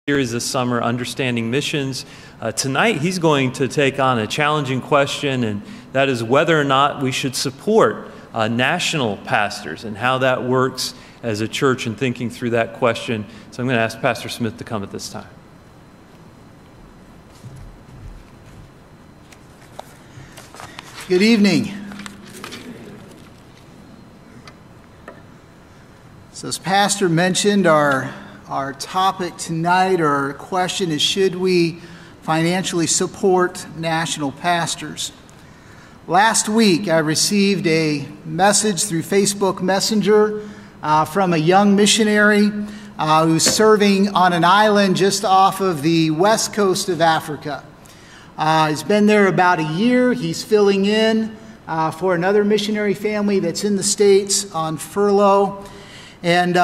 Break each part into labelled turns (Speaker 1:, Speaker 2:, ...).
Speaker 1: Series this summer, Understanding Missions. Tonight he's going to take on a challenging question, and that is whether or not we should support national pastors and how that works as a church and thinking through that question. So I'm going to ask Pastor Smith to come at this time.
Speaker 2: Good evening. So as Pastor mentioned, our topic tonight, or our question is, should we financially support national pastors? Last week, I received a message through Facebook Messenger from a young missionary who's serving on an island just off of the west coast of Africa. He's been there about a year. He's filling in for another missionary family that's in the States on furlough. And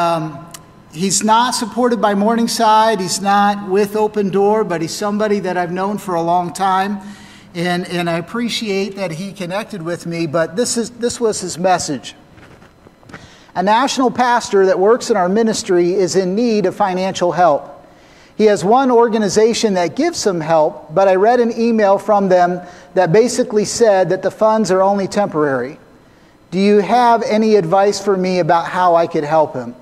Speaker 2: he's not supported by Morningside. He's not with Open Door, but he's somebody that I've known for a long time. And I appreciate that he connected with me, but this was his message. A national pastor that works in our ministry is in need of financial help. He has one organization that gives some help, but I read an email from them that basically said that the funds are only temporary. Do you have any advice for me about how I could help him?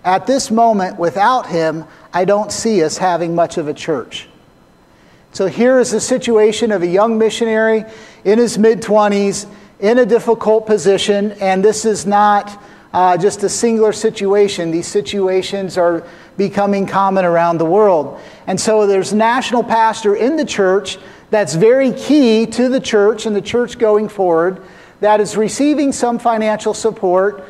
Speaker 2: At this moment, without him, I don't see us having much of a church. So here is the situation of a young missionary in his mid-20s, in a difficult position, and this is not just a singular situation. These situations are becoming common around the world. And so there's a national pastor in the church that's very key to the church and the church going forward, that is receiving some financial support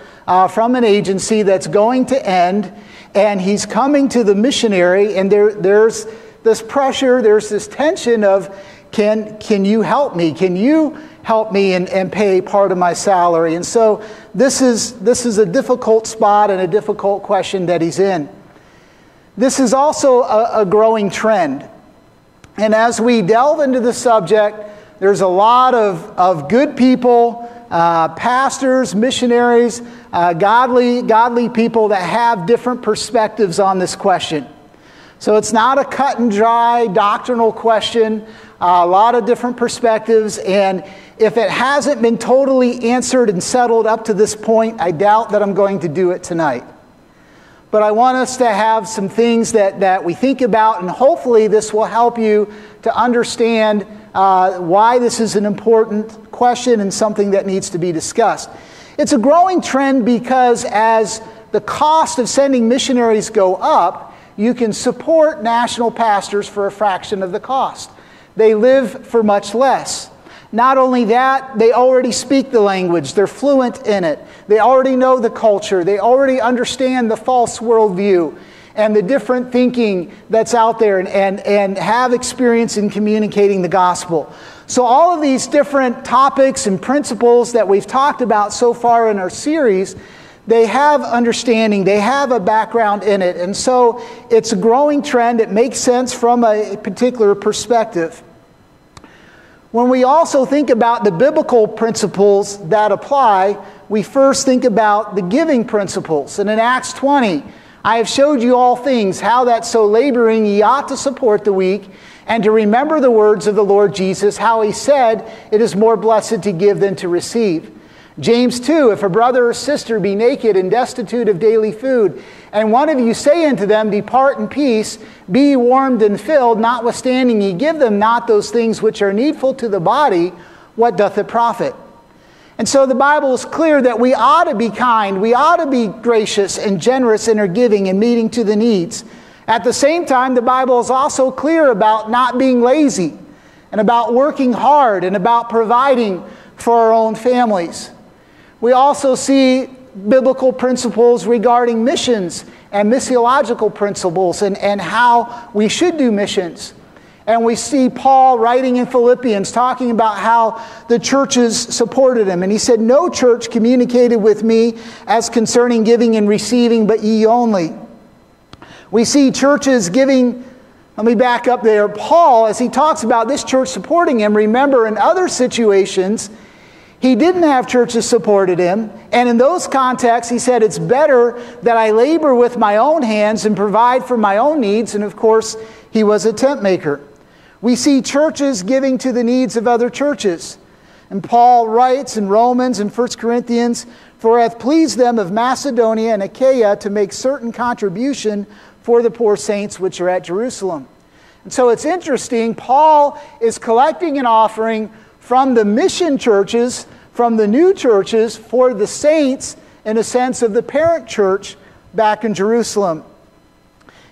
Speaker 2: from an agency that's going to end, and he's coming to the missionary, and there's this pressure, there's this tension of, can you help me? Can you help me and pay part of my salary? And so this is a difficult spot and a difficult question that he's in. This is also a growing trend. And as we delve into the subject, there's a lot of good people, pastors, missionaries, godly people that have different perspectives on this question. So it's not a cut and dry doctrinal question, a lot of different perspectives, and if it hasn't been totally answered and settled up to this point, I doubt that I'm going to do it tonight. But I want us to have some things that we think about, and hopefully this will help you to understand why this is an important question and something that needs to be discussed. It's a growing trend because as the cost of sending missionaries go up, you can support national pastors for a fraction of the cost. They live for much less. Not only that, they already speak the language. They're fluent in it. They already know the culture. They already understand the false worldview and the different thinking that's out there, and have experience in communicating the gospel. So all of these different topics and principles that we've talked about so far in our series, they have understanding, they have a background in it, and so it's a growing trend. It makes sense from a particular perspective. When we also think about the biblical principles that apply, we first think about the giving principles. And in Acts 20, I have showed you all things, how that so laboring ye ought to support the weak, and to remember the words of the Lord Jesus, how he said, it is more blessed to give than to receive. James 2, if a brother or sister be naked and destitute of daily food, and one of you say unto them, depart in peace, be ye warmed and filled, notwithstanding ye give them not those things which are needful to the body, what doth it profit? And so the Bible is clear that we ought to be kind, we ought to be gracious and generous in our giving and meeting to the needs. At the same time, the Bible is also clear about not being lazy, and about working hard, and about providing for our own families. We also see biblical principles regarding missions and missiological principles and how we should do missions. And we see Paul writing in Philippians talking about how the churches supported him. And he said, no church communicated with me as concerning giving and receiving, but ye only. We see churches giving. Let me back up there. Paul, as he talks about this church supporting him, remember in other situations, He didn't have churches supported him, and in those contexts, he said, it's better that I labor with my own hands and provide for my own needs, and of course, he was a tent maker. We see churches giving to the needs of other churches. And Paul writes in Romans and 1 Corinthians, "For it hath pleased them of Macedonia and Achaia to make certain contribution for the poor saints which are at Jerusalem." And so it's interesting, Paul is collecting an offering from the mission churches, from the new churches, for the saints, in a sense of the parent church back in Jerusalem.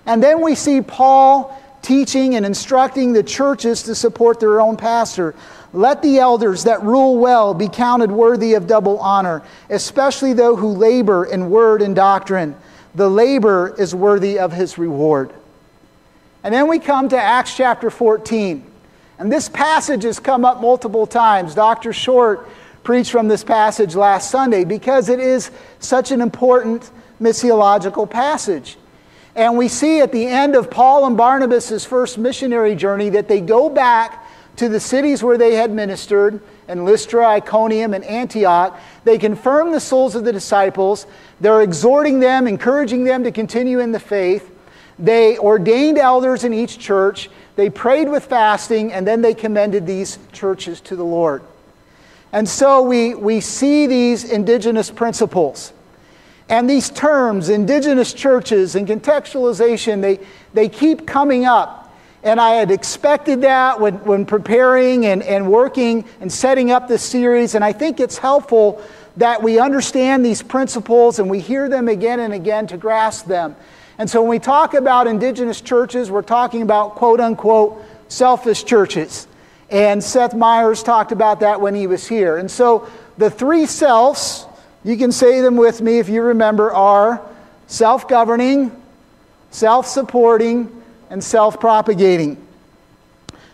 Speaker 2: And then we see Paul teaching and instructing the churches to support their own pastor. "Let the elders that rule well be counted worthy of double honor, especially those who labor in word and doctrine. The labor is worthy of his reward." And then we come to Acts chapter 14. And this passage has come up multiple times. Dr. Short preached from this passage last Sunday because it is such an important missiological passage. And we see at the end of Paul and Barnabas' first missionary journey that they go back to the cities where they had ministered, in Lystra, Iconium, and Antioch. They confirm the souls of the disciples. They're exhorting them, encouraging them to continue in the faith. They ordained elders in each church. They prayed with fasting, and then they commended these churches to the Lord. And so we see these indigenous principles. And these terms, indigenous churches and contextualization, they keep coming up. And I had expected that when preparing and working and setting up this series. And I think it's helpful that we understand these principles and we hear them again and again to grasp them. And so when we talk about indigenous churches, we're talking about quote-unquote selfish churches. And Seth Meyers talked about that when he was here. And so the three selves, you can say them with me if you remember, are self-governing, self-supporting, and self-propagating.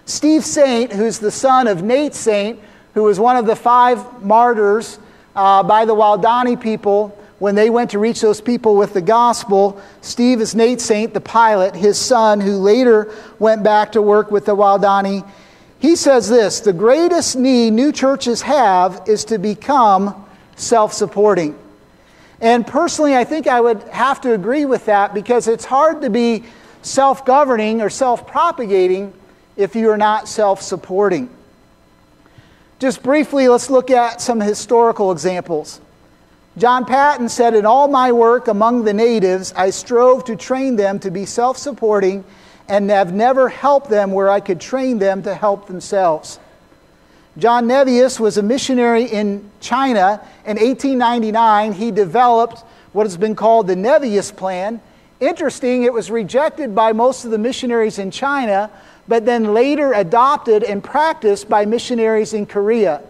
Speaker 2: Steve Saint, who's the son of Nate Saint, who was one of the 5 martyrs by the Waodani people, when they went to reach those people with the gospel. Steve is Nate Saint, the pilot, his son, who later went back to work with the Waodani. He says this: the greatest need new churches have is to become self-supporting. And personally, I think I would have to agree with that, because it's hard to be self-governing or self-propagating if you are not self-supporting. Just briefly, let's look at some historical examples. John Patton said, "In all my work among the natives, I strove to train them to be self-supporting and have never helped them where I could train them to help themselves." John Nevius was a missionary in China. In 1899, he developed what has been called the Nevius Plan. Interesting, it was rejected by most of the missionaries in China, but then later adopted and practiced by missionaries in Korea.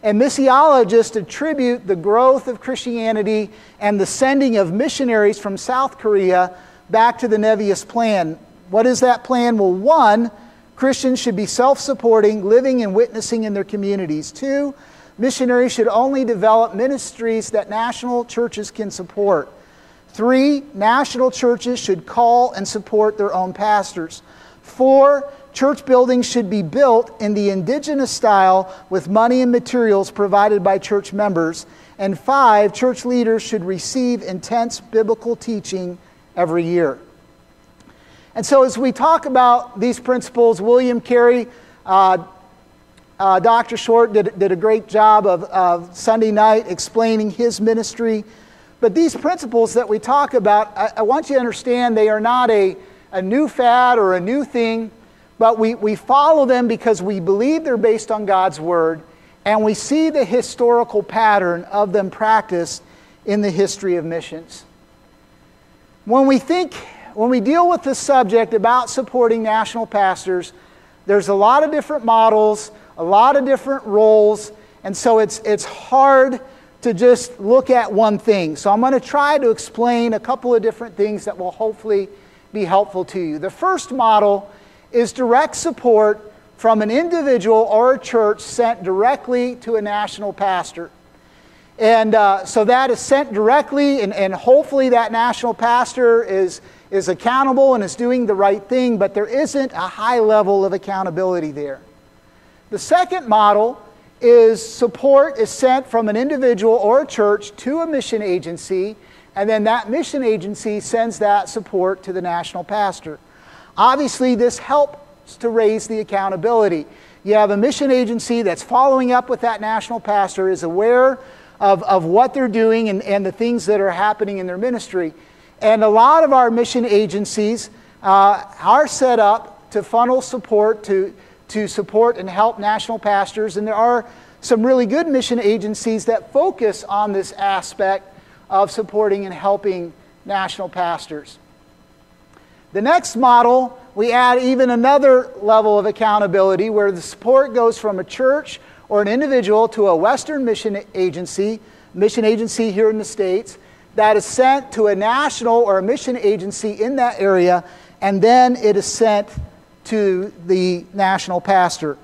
Speaker 2: And missiologists attribute the growth of Christianity and the sending of missionaries from South Korea back to the Nevius Plan. What is that plan? Well, 1, Christians should be self-supporting, living and witnessing in their communities. 2, missionaries should only develop ministries that national churches can support. 3, national churches should call and support their own pastors. 4, church buildings should be built in the indigenous style with money and materials provided by church members. And 5, church leaders should receive intense biblical teaching every year. And so as we talk about these principles, William Carey, Dr. Short did a great job of Sunday night explaining his ministry. But these principles that we talk about, I want you to understand they are not a new fad or a new thing. But we follow them because we believe they're based on God's Word, and we see the historical pattern of them practiced in the history of missions. When we deal with this subject about supporting national pastors, there's a lot of different models, a lot of different roles, and so it's hard to just look at one thing. So I'm going to try to explain a couple of different things that will hopefully be helpful to you. The first model is direct support from an individual or a church sent directly to a national pastor. And so that is sent directly, and hopefully that national pastor is accountable and is doing the right thing, but there isn't a high level of accountability there. The second model is support is sent from an individual or a church to a mission agency, and then that mission agency sends that support to the national pastor. Obviously, this helps to raise the accountability. You have a mission agency that's following up with that national pastor, is aware of what they're doing and the things that are happening in their ministry. And a lot of our mission agencies are set up to funnel support, to support and help national pastors. And there are some really good mission agencies that focus on this aspect of supporting and helping national pastors. The next model, we add even another level of accountability where the support goes from a church or an individual to a Western mission agency here in the States, that is sent to a national or a mission agency in that area, and then it is sent to the national pastor.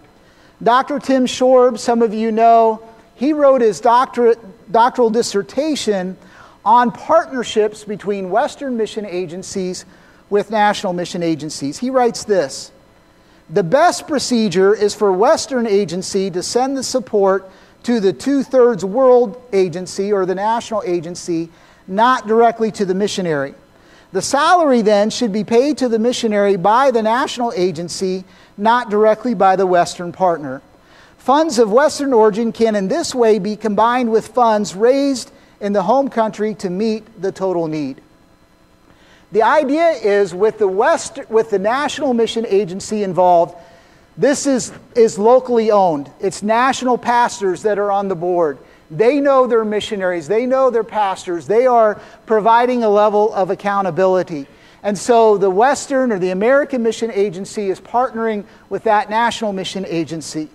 Speaker 2: Dr. Tim Shorb, some of you know, he wrote his doctoral dissertation on partnerships between Western mission agencies with national mission agencies. He writes this: "The best procedure is for Western agency to send the support to the 2/3 world agency or the national agency, not directly to the missionary. The salary then should be paid to the missionary by the national agency, not directly by the Western partner. Funds of Western origin can in this way be combined with funds raised in the home country to meet the total need." The idea is with the national mission agency involved, this is locally owned. It's national pastors that are on the board. They know their missionaries. They know their pastors. They are providing a level of accountability. And so the Western or the American Mission Agency is partnering with that national mission agency.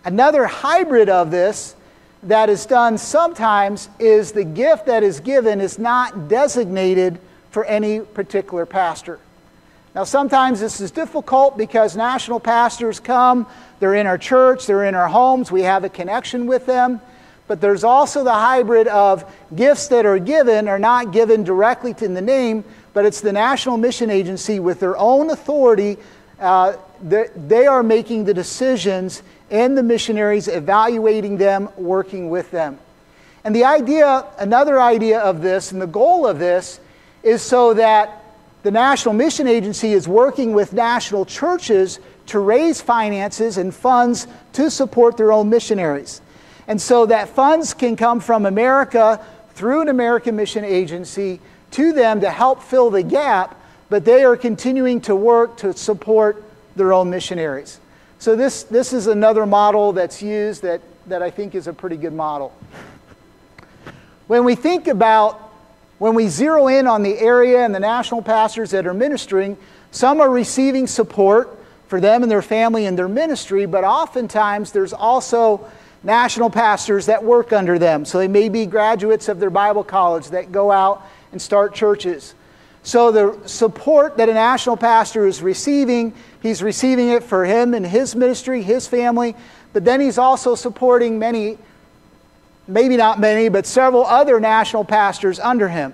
Speaker 2: Another hybrid of this that is done sometimes is the gift that is given is not designated for any particular pastor. Now, sometimes this is difficult because national pastors come, they're in our church, they're in our homes, we have a connection with them. But there's also the hybrid of gifts that are not given directly in the name, but it's the National Mission Agency with their own authority. They are making the decisions and the missionaries evaluating them, working with them. And another idea of this, and the goal of this, is so that the National Mission Agency is working with national churches to raise finances and funds to support their own missionaries. And so that funds can come from America through an American Mission Agency to them to help fill the gap, but they are continuing to work to support their own missionaries. So this is another model that's used that I think is a pretty good model. When we zero in on the area and the national pastors that are ministering, some are receiving support for them and their family and their ministry, but oftentimes there's also national pastors that work under them. So they may be graduates of their Bible college that go out and start churches. So the support that a national pastor is receiving, he's receiving it for him and his ministry, his family, but then he's also supporting many, maybe not many, but several other national pastors under him.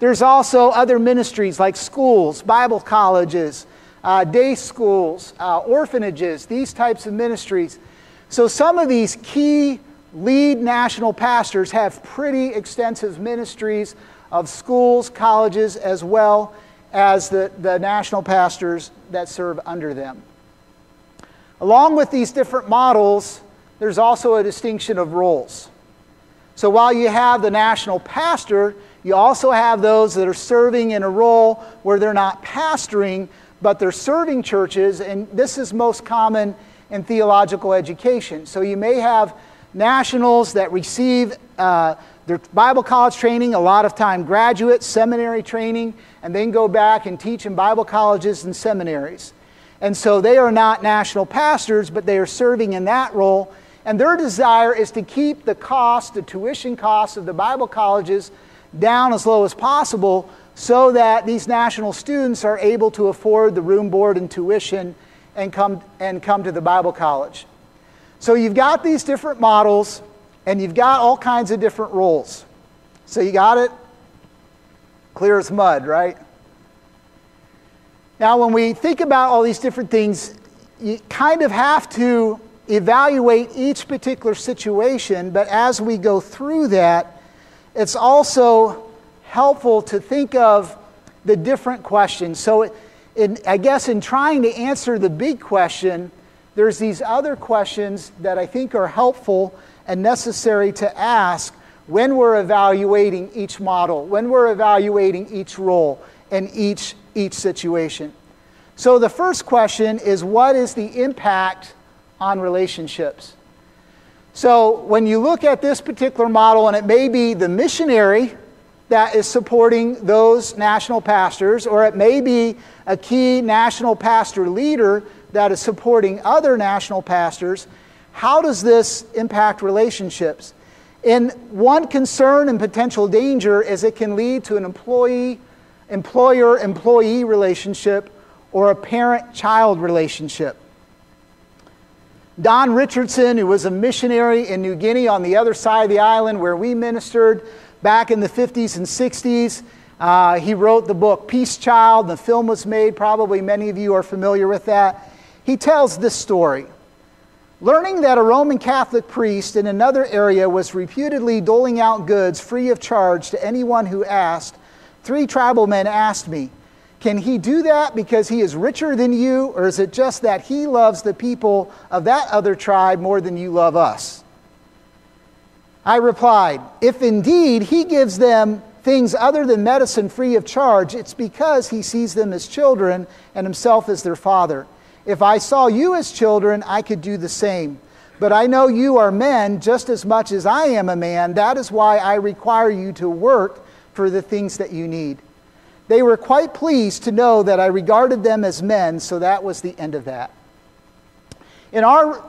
Speaker 2: There's also other ministries like schools, Bible colleges, day schools, orphanages, these types of ministries. So some of these key lead national pastors have pretty extensive ministries of schools, colleges, as well as the national pastors that serve under them. Along with these different models, there's also a distinction of roles. So while you have the national pastor, you also have those that are serving in a role where they're not pastoring, but they're serving churches, and this is most common in theological education. So you may have nationals that receive their Bible college training, a lot of time graduate seminary training, and then go back and teach in Bible colleges and seminaries. And so they are not national pastors, but they are serving in that role. And their desire is to keep the tuition costs of the Bible colleges down as low as possible so that these national students are able to afford the room, board, and tuition and come to the Bible college. So you've got these different models, and you've got all kinds of different roles. So you got it? Clear as mud, right? Now when we think about all these different things, you kind of have to evaluate each particular situation, but as we go through that, it's also helpful to think of the different questions. So I guess in trying to answer the big question, there's these other questions that I think are helpful and necessary to ask when we're evaluating each model, when we're evaluating each role and each situation. So the first question is, what is the impact on relationships? So when you look at this particular model, and it may be the missionary that is supporting those national pastors, or it may be a key national pastor leader that is supporting other national pastors, how does this impact relationships? And one concern and potential danger is it can lead to an employer-employee relationship or a parent-child relationship. Don Richardson, who was a missionary in New Guinea on the other side of the island where we ministered back in the 50s and 60s, he wrote the book Peace Child. The film was made. Probably many of you are familiar with that. He tells this story. Learning that a Roman Catholic priest in another area was reputedly doling out goods free of charge to anyone who asked, 3 tribal men asked me, "Can he do that because he is richer than you, or is it just that he loves the people of that other tribe more than you love us?" I replied, "If indeed he gives them things other than medicine free of charge, it's because he sees them as children and himself as their father. If I saw you as children, I could do the same. But I know you are men just as much as I am a man. That is why I require you to work for the things that you need." They were quite pleased to know that I regarded them as men, so that was the end of that. In our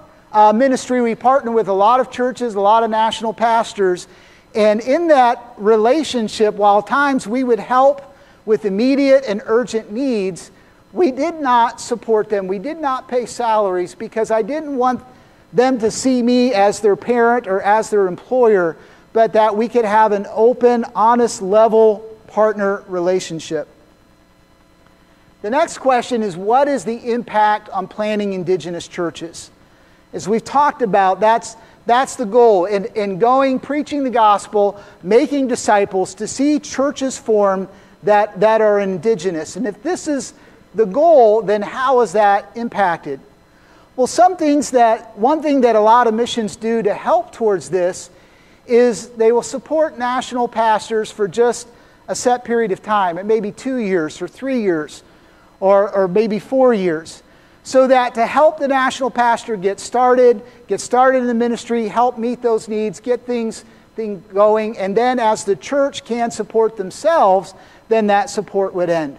Speaker 2: ministry, we partner with a lot of churches, a lot of national pastors, and in that relationship, while at times we would help with immediate and urgent needs, we did not support them. We did not pay salaries because I didn't want them to see me as their parent or as their employer, but that we could have an open, honest, level partner relationship. The next question is, what is the impact on planting indigenous churches? As we've talked about, that's the goal in going, preaching the gospel, making disciples, to see churches form that are indigenous. And if this is the goal, then how is that impacted? Well, one thing that a lot of missions do to help towards this is they will support national pastors for just a set period of time. It may be 2 years or 3 years or maybe 4 years. So that to help the national pastor get started in the ministry, help meet those needs, get things going, and then as the church can support themselves, then that support would end.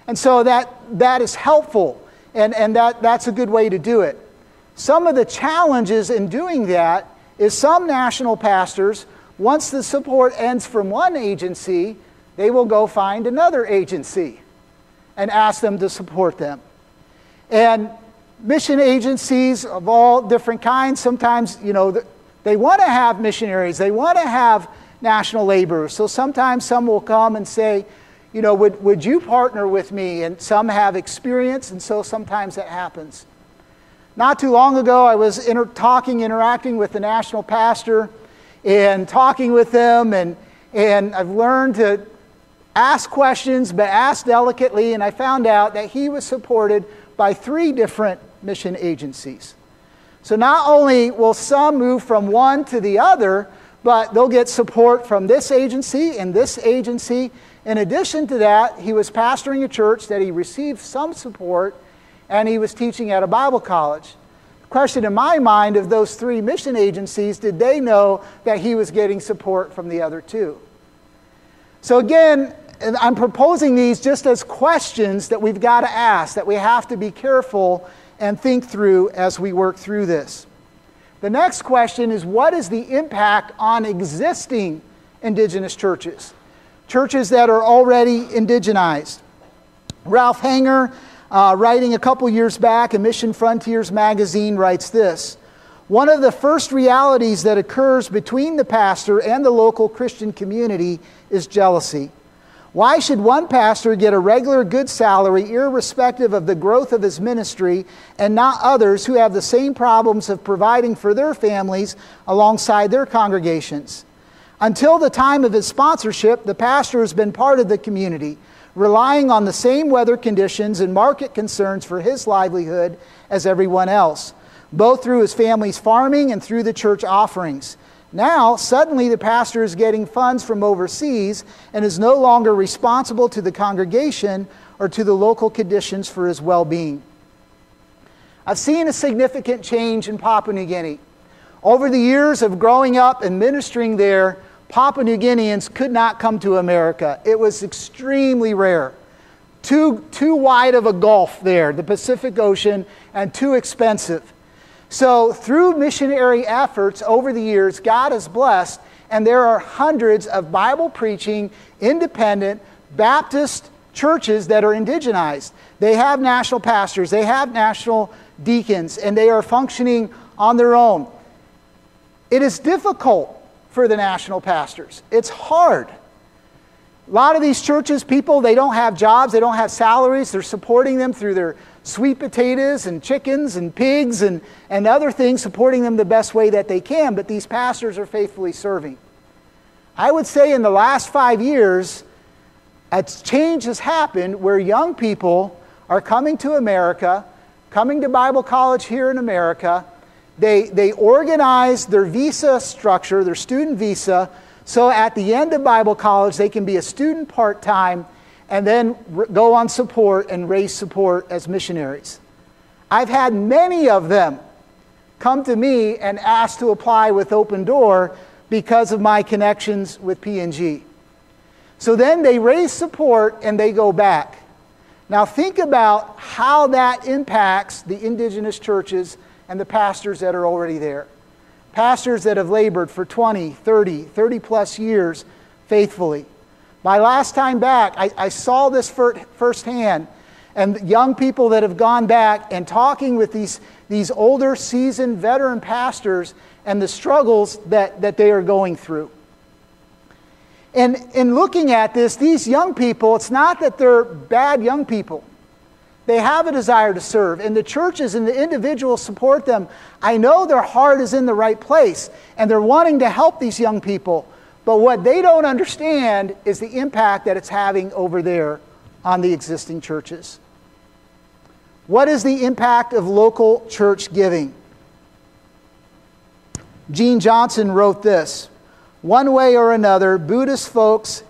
Speaker 2: And so that is helpful, and that's a good way to do it. Some of the challenges in doing that is some national pastors, once the support ends from one agency, they will go find another agency and ask them to support them. And mission agencies of all different kinds, sometimes, they want to have missionaries, they want to have national laborers. So sometimes some will come and say, would you partner with me? And some have experience, and so sometimes that happens. Not too long ago, I was interacting with the national pastor and talking with them, and I've learned to ask questions, but ask delicately, and I found out that he was supported by 3 different mission agencies. So not only will some move from one to the other, but they'll get support from this agency and this agency. In addition to that, he was pastoring a church that he received some support, and he was teaching at a Bible college. The question in my mind of those 3 mission agencies, did they know that he was getting support from the other 2? So again, I'm proposing these just as questions that we've got to ask, that we have to be careful and think through as we work through this. The next question is, what is the impact on existing indigenous churches? Churches that are already indigenized. Ralph Hanger, writing a couple years back in Mission Frontiers magazine, writes this: "One of the first realities that occurs between the pastor and the local Christian community is jealousy. Why should one pastor get a regular good salary irrespective of the growth of his ministry and not others who have the same problems of providing for their families alongside their congregations? Until the time of his sponsorship, the pastor has been part of the community, relying on the same weather conditions and market concerns for his livelihood as everyone else, both through his family's farming and through the church offerings. Now, suddenly the pastor is getting funds from overseas and is no longer responsible to the congregation or to the local conditions for his well-being. I've seen a significant change in Papua New Guinea. Over the years of growing up and ministering there, Papua New Guineans could not come to America. It was extremely rare. Too wide of a gulf there, the Pacific Ocean, and too expensive. So through missionary efforts over the years, God has blessed, and there are hundreds of Bible-preaching, independent Baptist churches that are indigenized. They have national pastors, they have national deacons, and they are functioning on their own. It is difficult for the national pastors. It's hard. A lot of these churches, people, they don't have jobs, they don't have salaries, they're supporting them through their sweet potatoes and chickens and pigs and other things, supporting them the best way that they can, but these pastors are faithfully serving. I would say in the last 5 years, a change has happened where young people are coming to America, coming to Bible college here in America. They organize their visa structure, their student visa, so at the end of Bible college they can be a student part-time and then go on support and raise support as missionaries. I've had many of them come to me and ask to apply with Open Door because of my connections with P&G. So then they raise support and they go back. Now think about how that impacts the indigenous churches and the pastors that are already there. Pastors that have labored for 20 plus years faithfully. My last time back, I saw this firsthand, and young people that have gone back and talking with these older, seasoned, veteran pastors and the struggles that they are going through. And in looking at this, these young people, it's not that they're bad young people. They have a desire to serve, and the churches and the individuals support them. I know their heart is in the right place, and they're wanting to help these young people. But what they don't understand is the impact that it's having over there on the existing churches. What is the impact of local church giving? Gene Johnson wrote this: "One way or another, Buddhist folks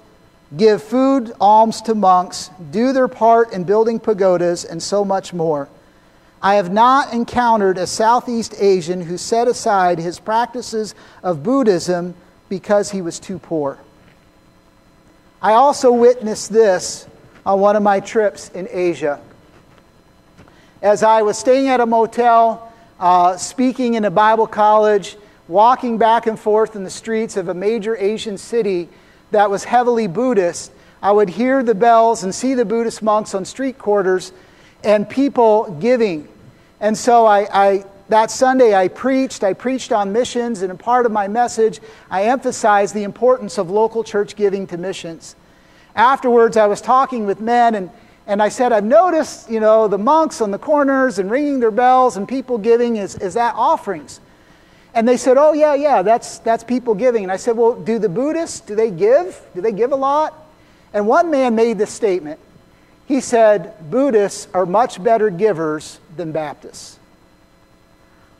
Speaker 2: give food, alms to monks, do their part in building pagodas, and so much more. I have not encountered a Southeast Asian who set aside his practices of Buddhism because he was too poor." I also witnessed this on one of my trips in Asia. As I was staying at a motel, speaking in a Bible college, walking back and forth in the streets of a major Asian city that was heavily Buddhist, I would hear the bells and see the Buddhist monks on street corners and people giving. And so that Sunday I preached on missions, and in part of my message I emphasized the importance of local church giving to missions. Afterwards I was talking with men and I said, I've noticed, the monks on the corners and ringing their bells and people giving, is that offerings? And they said, oh yeah, that's people giving. And I said, well, do the Buddhists, do they give? Do they give a lot? And one man made this statement. He said, Buddhists are much better givers than Baptists.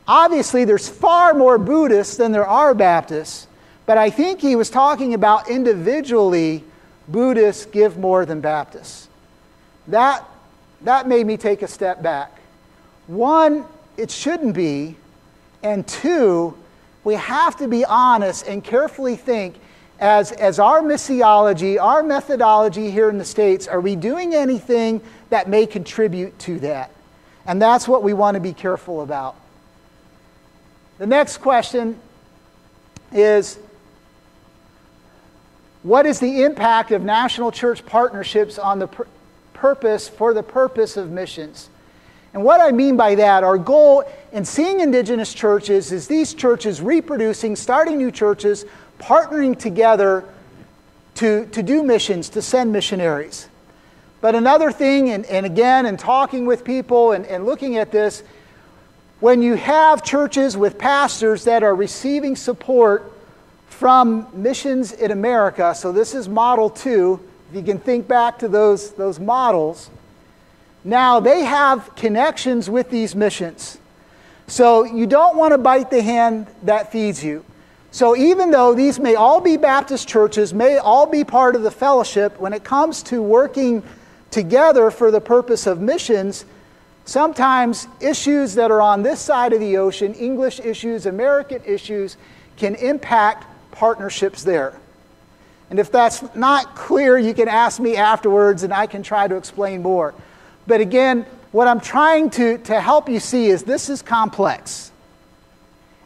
Speaker 2: Obviously, there's far more Buddhists than there are Baptists, but I think he was talking about individually, Buddhists give more than Baptists. That made me take a step back. One, it shouldn't be. And two, we have to be honest and carefully think, as our missiology, our methodology here in the States, are we doing anything that may contribute to that? And that's what we want to be careful about. The next question is, what is the impact of national church partnerships on the purpose of missions? And what I mean by that, our goal in seeing indigenous churches is these churches reproducing, starting new churches, partnering together to do missions, to send missionaries. But another thing, and again, in talking with people and looking at this, when you have churches with pastors that are receiving support from missions in America, so this is model 2, if you can think back to those models, now they have connections with these missions. So you don't want to bite the hand that feeds you. So even though these may all be Baptist churches, may all be part of the fellowship, when it comes to working together for the purpose of missions, sometimes issues that are on this side of the ocean, English issues, American issues, can impact partnerships there. And if that's not clear, you can ask me afterwards and I can try to explain more. But again, what I'm trying to help you see is this is complex.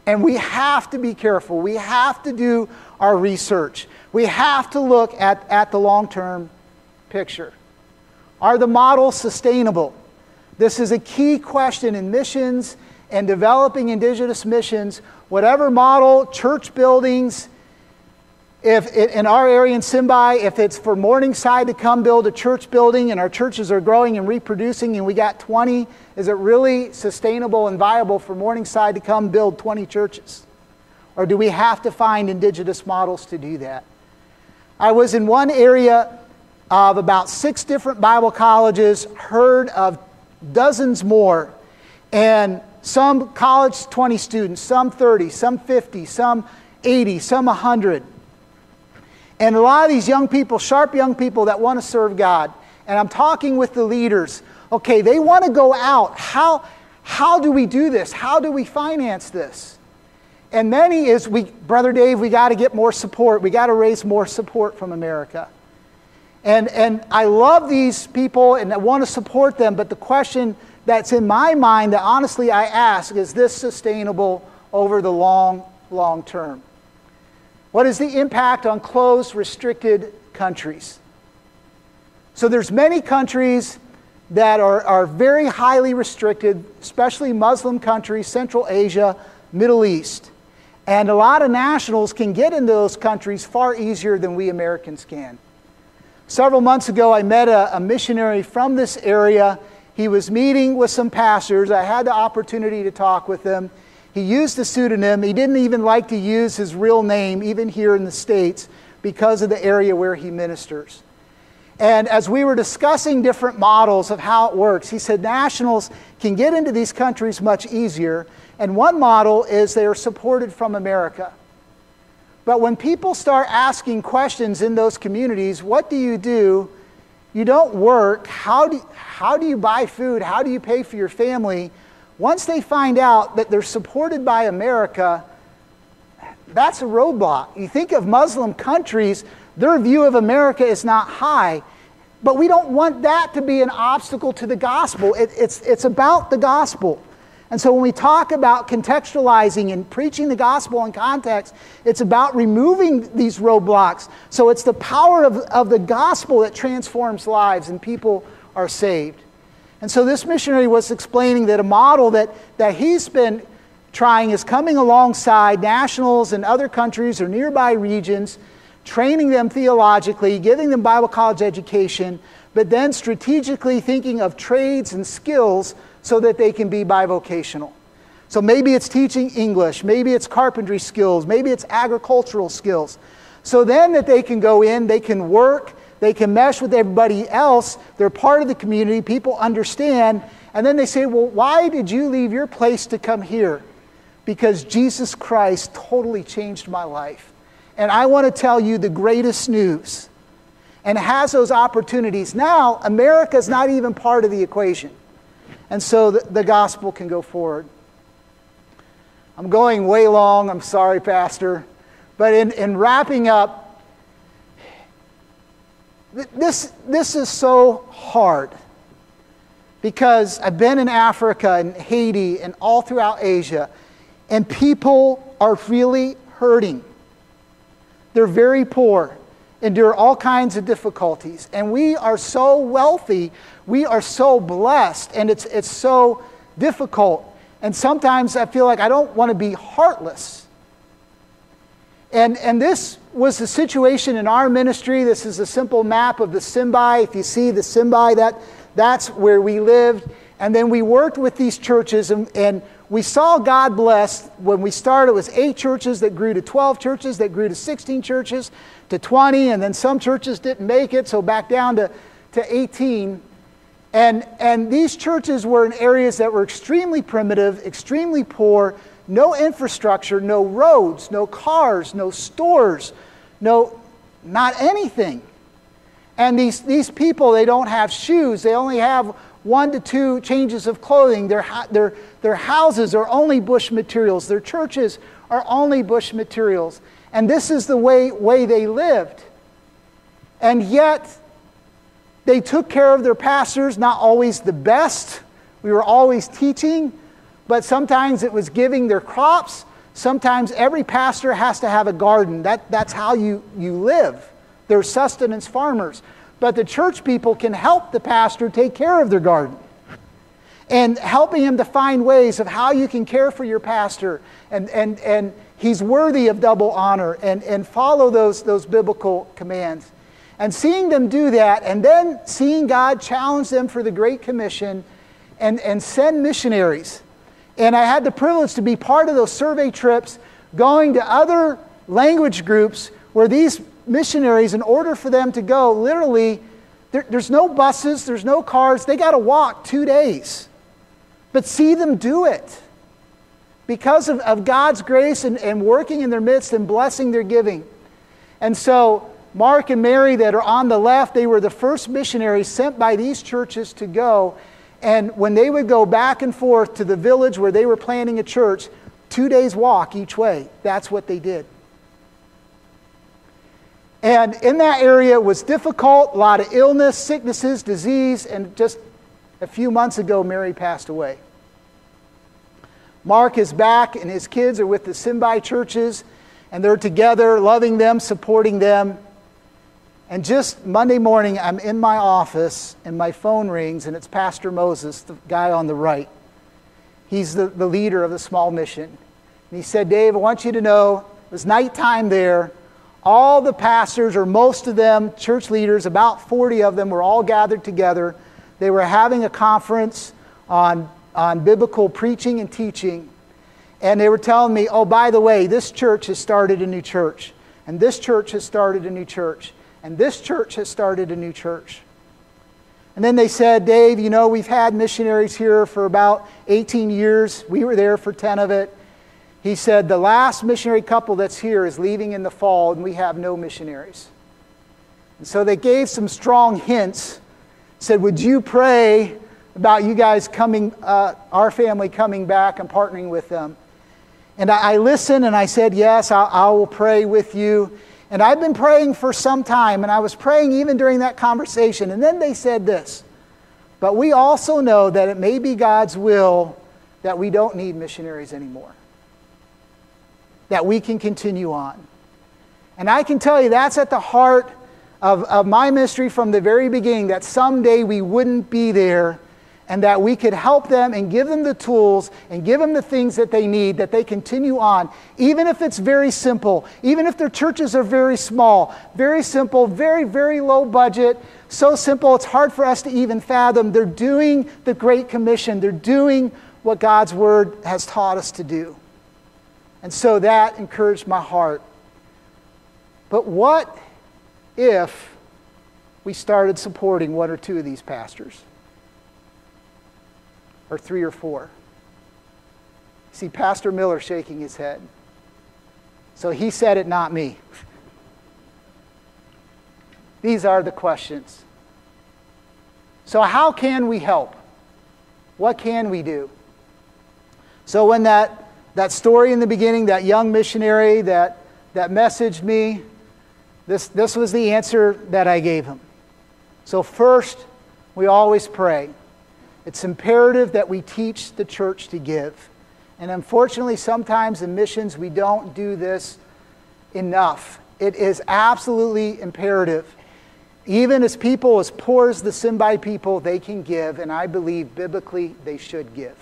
Speaker 2: And we have to be careful. We have to do our research. We have to look at the long-term picture. Are the models sustainable? This is a key question in missions and developing indigenous missions. Whatever model, church buildings, if in our area in Simbai, if it's for Morningside to come build a church building and our churches are growing and reproducing and we got 20, is it really sustainable and viable for Morningside to come build 20 churches? Or do we have to find indigenous models to do that? I was in one area of about 6 different Bible colleges, heard of dozens more, and some college 20 students, some 30, some 50, some 80, some 100. And a lot of these young people, sharp young people that want to serve God, and I'm talking with the leaders, okay, they want to go out. How do we do this? How do we finance this? And many is, Brother Dave, we got to get more support. We got to raise more support from America. And I love these people and I want to support them, but the question that's in my mind that honestly I ask, is this sustainable over the long term? What is the impact on closed, restricted countries? So there's many countries that are very highly restricted, especially Muslim countries, Central Asia, Middle East. And a lot of nationals can get into those countries far easier than we Americans can. Several months ago, I met a missionary from this area. He was meeting with some pastors. I had the opportunity to talk with him. He used a pseudonym. He didn't even like to use his real name, even here in the States, because of the area where he ministers. And as we were discussing different models of how it works, he said nationals can get into these countries much easier. And one model is they are supported from America. But when people start asking questions in those communities, what do? You don't work. How do you buy food? How do you pay for your family? Once they find out that they're supported by America, that's a roadblock. You think of Muslim countries, their view of America is not high. But we don't want that to be an obstacle to the gospel. It's about the gospel. And so when we talk about contextualizing and preaching the gospel in context, it's about removing these roadblocks. So it's the power of the gospel that transforms lives and people are saved. And so this missionary was explaining that a model that he's been trying is coming alongside nationals in other countries or nearby regions, training them theologically, giving them Bible college education, but then strategically thinking of trades and skills so that they can be bivocational. So maybe it's teaching English, maybe it's carpentry skills, maybe it's agricultural skills. So then that they can go in, they can work, they can mesh with everybody else, they're part of the community, people understand, and then they say, well, why did you leave your place to come here? Because Jesus Christ totally changed my life. And I want to tell you the greatest news. And has those opportunities. Now, America's not even part of the equation. And so the gospel can go forward. I'm going way long. I'm sorry, Pastor. But in wrapping up, this is so hard. Because I've been in Africa and Haiti and all throughout Asia. And people are really hurting. They're very poor. Endure all kinds of difficulties. And we are so wealthy, we are so blessed, and it's so difficult. And sometimes I feel like I don't want to be heartless. And this was the situation in our ministry. This is a simple map of the Simbai. If you see the Simbai, that's where we lived. And then we worked with these churches, and we saw God bless. When we started, it was 8 churches that grew to 12 churches, that grew to 16 churches, to 20, and then some churches didn't make it, so back down to 18. And these churches were in areas that were extremely primitive, extremely poor, no infrastructure, no roads, no cars, no stores, not anything. And these people, they don't have shoes. They only have 1 to 2 changes of clothing. Their houses are only bush materials. Their churches are only bush materials. And this is the way they lived. And yet, they took care of their pastors, not always the best. We were always teaching, but sometimes it was giving their crops. Sometimes every pastor has to have a garden. That's how you live. They're sustenance farmers. But the church people can help the pastor take care of their garden. And helping him to find ways of how you can care for your pastor. And he's worthy of double honor. And follow those biblical commands. And seeing them do that, and then seeing God challenge them for the Great Commission and send missionaries. And I had the privilege to be part of those survey trips, going to other language groups where these missionaries, in order for them to go, literally, there's no buses, there's no cars, they got to walk 2 days. But see them do it because of God's grace and working in their midst and blessing their giving. And so Mark and Mary that are on the left, they were the first missionaries sent by these churches to go. And when they would go back and forth to the village where they were planting a church, 2 days walk each way. That's what they did. And in that area it was difficult, a lot of illness, sicknesses, disease, and just a few months ago Mary passed away. Mark is back and his kids are with the Simbai churches, and they're together, loving them, supporting them. And just Monday morning, I'm in my office, and my phone rings, and it's Pastor Moses, the guy on the right. He's the leader of the small mission. And he said, Dave, I want you to know, it was nighttime there. All the pastors, or most of them, church leaders, about 40 of them, were all gathered together. They were having a conference on biblical preaching and teaching. And they were telling me, oh, by the way, this church has started a new church. And this church has started a new church. And this church has started a new church. And then they said, Dave, you know, we've had missionaries here for about 18 years. We were there for 10 of it. He said, the last missionary couple that's here is leaving in the fall, and we have no missionaries. And so they gave some strong hints. Said, would you pray about you guys coming, our family coming back and partnering with them? And I listened and I said, yes, I will pray with you. And I've been praying for some time, and I was praying even during that conversation. And then they said this, but we also know that it may be God's will that we don't need missionaries anymore, that we can continue on. And I can tell you that's at the heart of my ministry from the very beginning, that someday we wouldn't be there, and that we could help them and give them the tools and give them the things that they need, that they continue on, even if it's very simple, even if their churches are very small, very simple, very, very low budget, so simple it's hard for us to even fathom. They're doing the Great Commission. They're doing what God's Word has taught us to do. And so that encouraged my heart. But what if we started supporting 1 or 2 of these pastors? Or 3 or 4. See Pastor Miller shaking his head. So he said it, not me. These are the questions. So how can we help? What can we do? So when that story in the beginning, that young missionary that messaged me, this was the answer that I gave him. So first, we always pray. It's imperative that we teach the church to give. And unfortunately, sometimes in missions, we don't do this enough. It is absolutely imperative. Even as people as poor as the Simbai people, they can give, and I believe biblically they should give.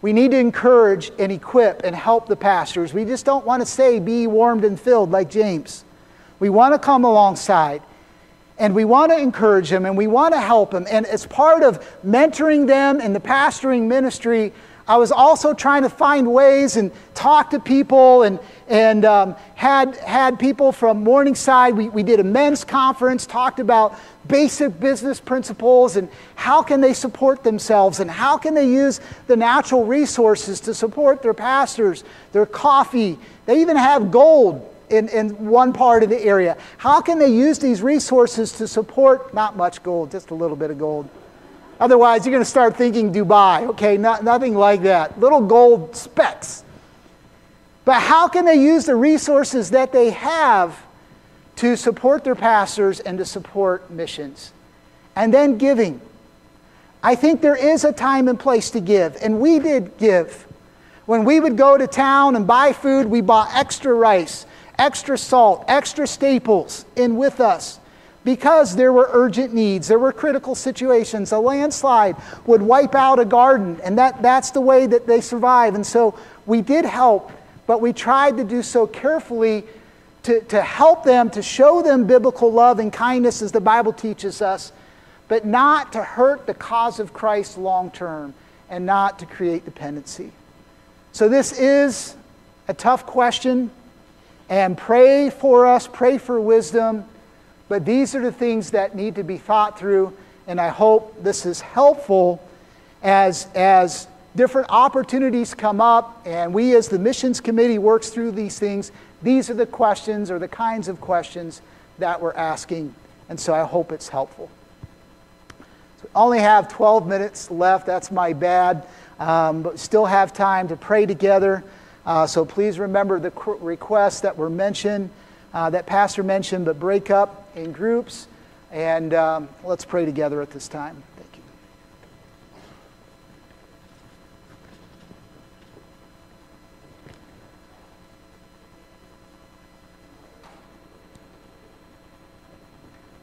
Speaker 2: We need to encourage and equip and help the pastors. We just don't want to say, be ye warmed and filled like James. We want to come alongside, and we want to encourage them, and we want to help them. And as part of mentoring them in the pastoring ministry, I was also trying to find ways and talk to people, and had people from Morningside. We did a men's conference, talked about basic business principles and how can they support themselves and how can they use the natural resources to support their pastors, their coffee. They even have gold in one part of the area. How can they use these resources to support, not much gold, just a little bit of gold. Otherwise, you're going to start thinking Dubai, okay? Nothing like that. Little gold specks. But how can they use the resources that they have to support their pastors and to support missions? And then giving. I think there is a time and place to give, and we did give. When we would go to town and buy food, we bought extra rice, extra salt, extra staples in with us. Because there were urgent needs, there were critical situations. A landslide would wipe out a garden, and that's the way that they survive. And so we did help, but we tried to do so carefully to help them, to show them biblical love and kindness as the Bible teaches us, but not to hurt the cause of Christ long term and not to create dependency. So this is a tough question, and pray for us, pray for wisdom. But these are the things that need to be thought through, and I hope this is helpful as different opportunities come up and we as the missions committee works through these things. These are the questions or the kinds of questions that we're asking, and so I hope it's helpful. So we only have 12 minutes left. That's my bad, but still have time to pray together. So please remember the requests that were mentioned, that Pastor mentioned, but break up in groups, and let's pray together at this time.